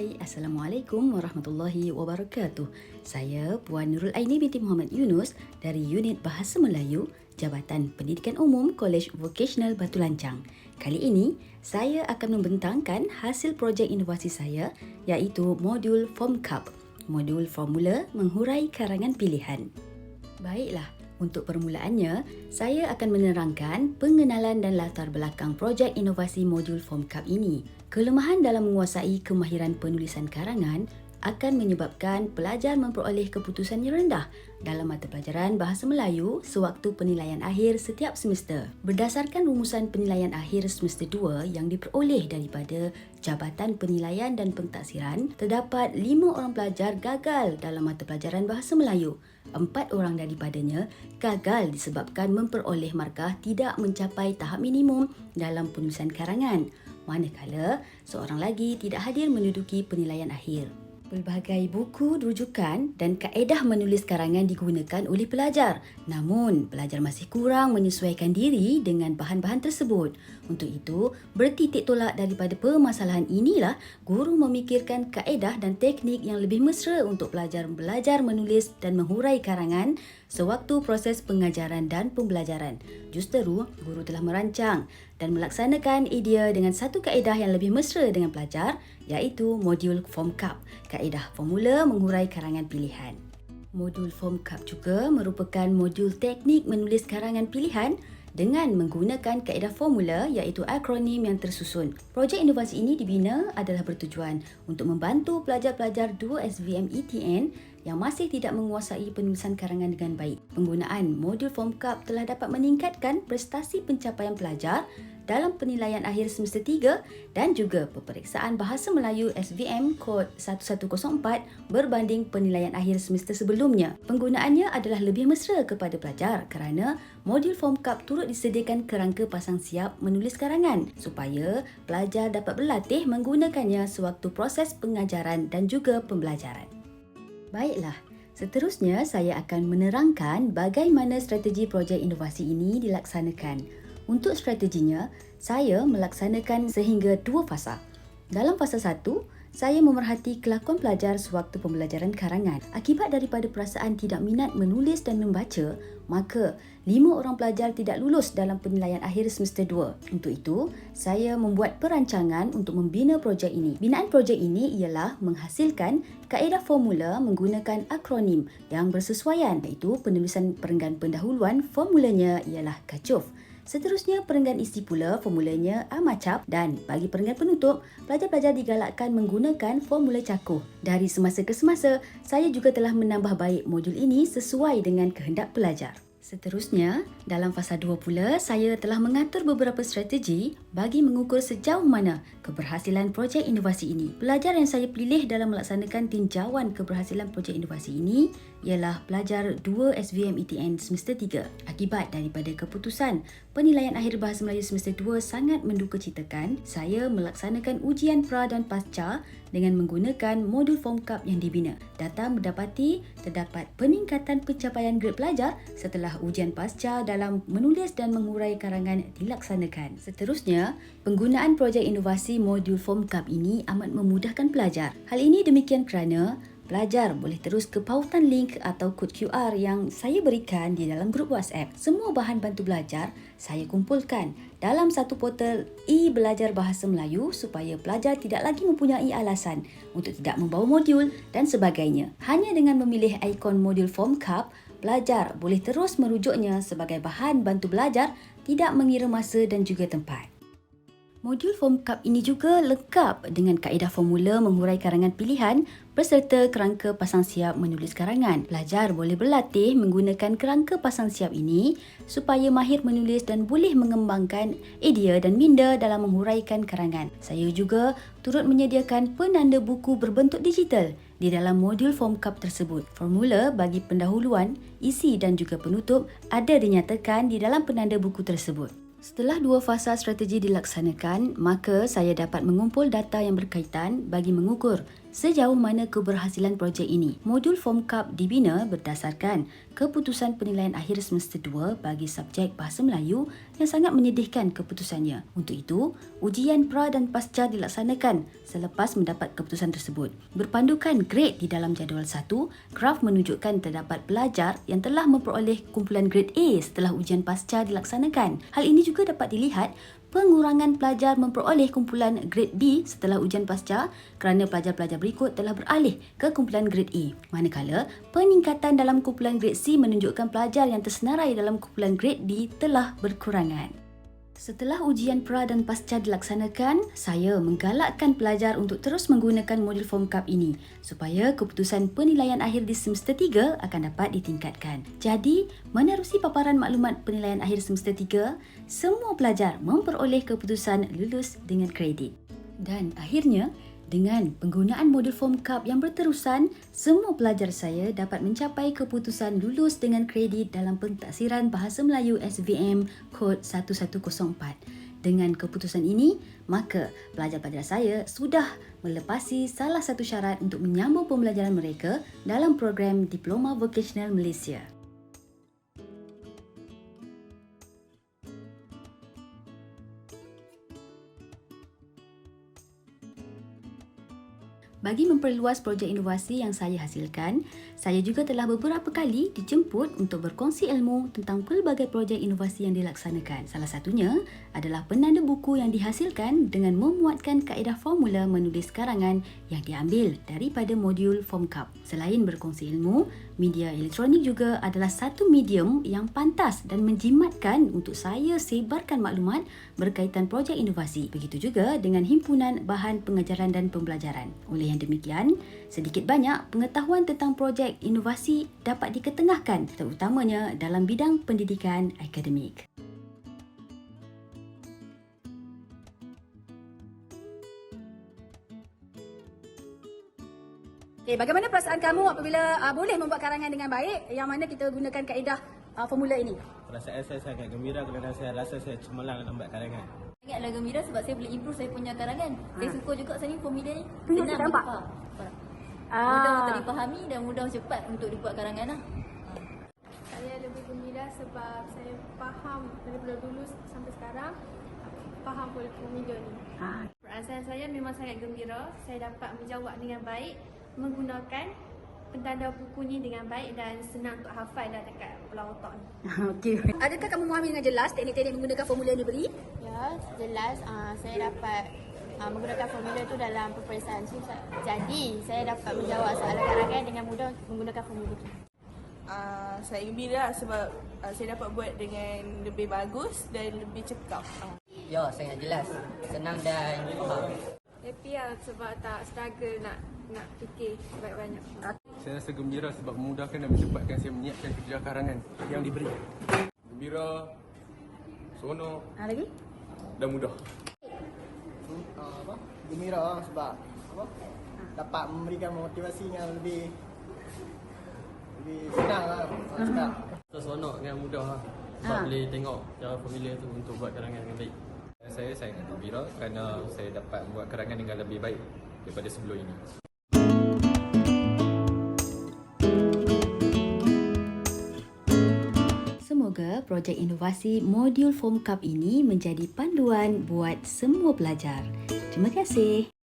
Hai, Assalamualaikum warahmatullahi wabarakatuh. Saya Puan Nurul Aini binti Muhammad Yunus dari Unit Bahasa Melayu, Jabatan Pendidikan Umum Kolej Vocational Batu Lancang. Kali ini, saya akan membentangkan hasil projek inovasi saya iaitu modul FormCup, modul formula menghurai karangan pilihan. Baiklah, untuk permulaannya, saya akan menerangkan pengenalan dan latar belakang projek inovasi modul FormCup ini. Kelemahan dalam menguasai kemahiran penulisan karangan akan menyebabkan pelajar memperoleh keputusan yang rendah dalam mata pelajaran Bahasa Melayu sewaktu penilaian akhir setiap semester. Berdasarkan rumusan penilaian akhir semester 2 yang diperoleh daripada Jabatan Penilaian dan Pentaksiran, terdapat 5 orang pelajar gagal dalam mata pelajaran Bahasa Melayu. 4 orang daripadanya gagal disebabkan memperoleh markah tidak mencapai tahap minimum dalam penulisan karangan, manakala seorang lagi tidak hadir menduduki penilaian akhir. Pelbagai buku rujukan dan kaedah menulis karangan digunakan oleh pelajar. Namun, pelajar masih kurang menyesuaikan diri dengan bahan-bahan tersebut. Untuk itu, bertitik tolak daripada permasalahan inilah guru memikirkan kaedah dan teknik yang lebih mesra untuk pelajar belajar menulis dan menghurai karangan sewaktu proses pengajaran dan pembelajaran. Justeru, guru telah merancang dan melaksanakan idea dengan satu kaedah yang lebih mesra dengan pelajar, iaitu modul FormCup, kaedah formula menghurai karangan pilihan. Modul FormCup juga merupakan modul teknik menulis karangan pilihan dengan menggunakan kaedah formula iaitu akronim yang tersusun. Projek inovasi ini dibina adalah bertujuan untuk membantu pelajar-pelajar 2 SVM ETN yang masih tidak menguasai penulisan karangan dengan baik. Penggunaan modul FormCup telah dapat meningkatkan prestasi pencapaian pelajar dalam penilaian akhir semester 3 dan juga peperiksaan Bahasa Melayu SVM kod 1104 berbanding penilaian akhir semester sebelumnya. Penggunaannya adalah lebih mesra kepada pelajar kerana modul FormCup turut disediakan kerangka pasang siap menulis karangan supaya pelajar dapat berlatih menggunakannya sewaktu proses pengajaran dan juga pembelajaran. Baiklah, seterusnya saya akan menerangkan bagaimana strategi projek inovasi ini dilaksanakan. Untuk strateginya, saya melaksanakan sehingga 2 fasa. Dalam fasa 1, saya memerhati kelakuan pelajar sewaktu pembelajaran karangan. Akibat daripada perasaan tidak minat menulis dan membaca, maka 5 orang pelajar tidak lulus dalam penilaian akhir semester 2. Untuk itu, saya membuat perancangan untuk membina projek ini. Binaan projek ini ialah menghasilkan kaedah formula menggunakan akronim yang bersesuaian, iaitu penulisan perenggan pendahuluan formulanya ialah KACUF. Seterusnya, perenggan isi pula formulanya AMACAP dan bagi perenggan penutup, pelajar-pelajar digalakkan menggunakan formula cakuh. Dari semasa ke semasa, saya juga telah menambah baik modul ini sesuai dengan kehendak pelajar. Seterusnya, dalam fasa 2 pula, saya telah mengatur beberapa strategi bagi mengukur sejauh mana keberhasilan projek inovasi ini. Pelajar yang saya pilih dalam melaksanakan tinjauan keberhasilan projek inovasi ini ialah pelajar 2 SVM ETN semester 3. Akibat daripada keputusan penilaian akhir Bahasa Melayu semester 2 sangat mendukacitakan, saya melaksanakan ujian pra dan pasca dengan menggunakan modul FormCup yang dibina. Data mendapati terdapat peningkatan pencapaian grade pelajar setelah ujian pasca dalam menulis dan menghurai karangan dilaksanakan. Seterusnya, penggunaan projek inovasi modul FormCup ini amat memudahkan pelajar. Hal ini demikian kerana pelajar boleh terus ke pautan link atau kod QR yang saya berikan di dalam grup WhatsApp. Semua bahan bantu belajar saya kumpulkan dalam satu portal e-belajar Bahasa Melayu supaya pelajar tidak lagi mempunyai alasan untuk tidak membawa modul dan sebagainya. Hanya dengan memilih ikon modul FormCup, pelajar boleh terus merujuknya sebagai bahan bantu belajar, tidak mengira masa dan juga tempat. Modul FormCup ini juga lengkap dengan kaedah formula menghurai karangan pilihan berserta kerangka pasang siap menulis karangan. Pelajar boleh berlatih menggunakan kerangka pasang siap ini supaya mahir menulis dan boleh mengembangkan idea dan minda dalam menghuraikan karangan. Saya juga turut menyediakan penanda buku berbentuk digital di dalam modul FormCup tersebut. Formula bagi pendahuluan, isi dan juga penutup ada dinyatakan di dalam penanda buku tersebut. Setelah 2 fasa strategi dilaksanakan, maka saya dapat mengumpul data yang berkaitan bagi mengukur sejauh mana keberhasilan projek ini. Modul FormCup dibina berdasarkan keputusan penilaian akhir semester 2 bagi subjek Bahasa Melayu yang sangat menyedihkan keputusannya. Untuk itu, ujian pra dan pasca dilaksanakan selepas mendapat keputusan tersebut. Berpandukan grade di dalam jadual 1, graf menunjukkan terdapat pelajar yang telah memperoleh kumpulan grade A setelah ujian pasca dilaksanakan. Hal ini juga dapat dilihat pengurangan pelajar memperoleh kumpulan grade B setelah ujian pasca kerana pelajar-pelajar berikut telah beralih ke kumpulan grade A. Manakala, peningkatan dalam kumpulan grade C menunjukkan pelajar yang tersenarai dalam kumpulan grade D telah berkurangan. Setelah ujian pra dan pasca dilaksanakan, saya menggalakkan pelajar untuk terus menggunakan modul form cup ini supaya keputusan penilaian akhir di semester 3 akan dapat ditingkatkan. Jadi, menerusi paparan maklumat penilaian akhir semester 3, semua pelajar memperoleh keputusan lulus dengan kredit. Dan akhirnya, dengan penggunaan modul form cup yang berterusan, semua pelajar saya dapat mencapai keputusan lulus dengan kredit dalam pentaksiran Bahasa Melayu SVM kod 1104. Dengan keputusan ini, maka pelajar-pelajar saya sudah melepasi salah satu syarat untuk menyambung pembelajaran mereka dalam program Diploma Vocational Malaysia. Bagi memperluas projek inovasi yang saya hasilkan, saya juga telah beberapa kali dijemput untuk berkongsi ilmu tentang pelbagai projek inovasi yang dilaksanakan. Salah satunya adalah penanda buku yang dihasilkan dengan memuatkan kaedah formula menulis karangan yang diambil daripada modul Form Cup. Selain berkongsi ilmu, media elektronik juga adalah satu medium yang pantas dan menjimatkan untuk saya sebarkan maklumat berkaitan projek inovasi. Begitu juga dengan himpunan bahan pengajaran dan pembelajaran. Oleh yang demikian, sedikit banyak pengetahuan tentang projek inovasi dapat diketengahkan terutamanya dalam bidang pendidikan akademik. Bagaimana perasaan kamu apabila boleh membuat karangan dengan baik yang mana kita gunakan kaedah formula ini? Perasaan saya sangat gembira kerana saya rasa saya cemerlang nak buat karangan. Sangatlah gembira sebab saya boleh improve saya punya karangan. Saya suka juga sebenarnya formula ni. Tunjuk Senang kita nampak. untuk faham. Mudah untuk dipahami dan mudah cepat untuk dibuat karangan lah. Saya lebih gembira sebab saya faham daripada dulu sampai sekarang, faham formula ni. Perasaan saya memang sangat gembira. Saya dapat menjawab dengan baik menggunakan pentanda buku ni dengan baik dan senang untuk hafal dah dekat kepala otak ni. Okey. Adakah kamu memahami dengan jelas teknik-teknik menggunakan formula ni beri? Ya, jelas saya dapat menggunakan formula tu dalam peperiksaan. Jadi, saya dapat menjawab soalan karangan dengan mudah menggunakan formula tu. Saya gembira sebab saya dapat buat dengan lebih bagus dan lebih cekap. Ya, sangat jelas. Senang dan faham. Happy lah sebab tak struggle nak fikir banyak-banyak. Saya rasa gembira sebab memudahkan dan mencepatkan saya menyiapkan kerja karangan yang diberi. Gembira, seronok Lagi? dan mudah. Gembira sebab dapat memberikan motivasi yang lebih senang lah cakap. Seronok dengan mudah lah. Sebab boleh tengok cara formula tu untuk buat karangan dengan baik. Saya sangat gembira kerana saya dapat membuat karangan dengan lebih baik daripada sebelum ini. Semoga projek inovasi modul Form Cup ini menjadi panduan buat semua pelajar. Terima kasih.